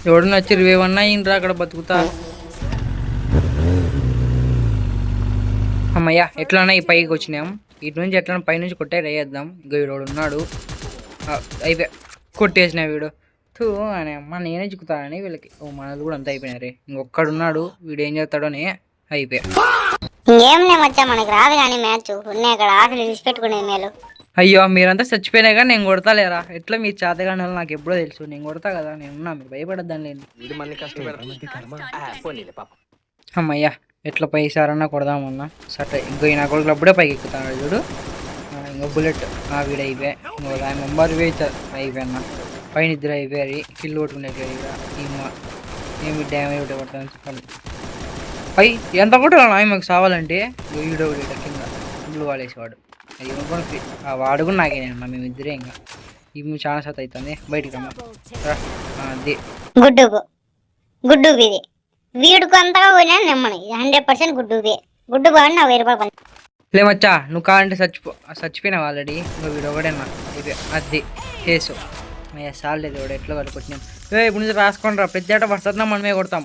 ఎవడన్నా వచ్చి రివేవన్నా ఇంట్రా అక్కడ బతుకుతా. అమ్మయ్యా ఎట్లన్నా ఈ పైకి వచ్చినాం. ఇటు నుంచి ఎట్లా పైనుంచి కొట్టే వేద్దాం. ఇంకా వీడు ఉన్నాడు అయిపోయా కొట్టేసిన వీడు తూ అని అమ్మ నేనే చిక్కుతానని వీళ్ళకి. ఓ మనది కూడా అంతా అయిపోయినారే. ఇంకొక్కడున్నాడు వీడు ఏం చేస్తాడోనే అయిపోయా. ఇంకేంలే మచ్చా మనకి రాదు కానీ మ్యాచ్ ఉన్నాయి అక్కడ ఆటలు విడిచిపెట్టుకునే మేలు. అయ్యో మీరంతా చచ్చిపోయినా కానీ నేను కొడతా లేరా. ఎట్లా మీరు చేతగానే నాకు ఎప్పుడో తెలుసు. నేను కొడతా కదా, నేను ఉన్నా, మీరు భయపడద్దాని లేని. అమ్మయ్యా ఎట్లా పైసారన్నా కొడదామన్నా. సరే ఇంకో నా కొడుకులు అప్పుడే పైకి ఎక్కుతాడు చూడు. ఇంకో బుల్లెట్ వీడు అయిపోయా. ఇంకో దాని మెంబర్ అయిపోయినా పైన ఇద్దరు అయిపోయారు. కిల్లు కొట్టుకునే ఏమి డ్యామేజ్ కొడతాను చెప్పాలి. అయ్యి ఎంత కొట్టాలి మాకు సావాలంటే. వీడియో కింద ఇల్లు వాడేసేవాడు. అది వాడు కూడా నాకేనా మేము ఇద్దరే. ఇంకా ఇవి చాలా శాతం అవుతుంది. బయటికి రమ్మా అది గుడ్డు ఇది వీడికి అంతగా పోయినా నమ్మని 100% గుడ్డు బాగా నా 1000 రూపాయలు లేమచ్చా. నువ్వు కావాలంటే చచ్చిపోయినావు ఆల్రెడీ. ఇంకా వీడు ఒకటేనా ఇది అది కేసు అయ్యా సాలేదు. వాడు ఎట్లా వాళ్ళు కొట్టినాం. ఇప్పుడు నుంచి రాసుకోండి రా. ప్రతి ఆట వస్తున్నా మనమే కొడతాం.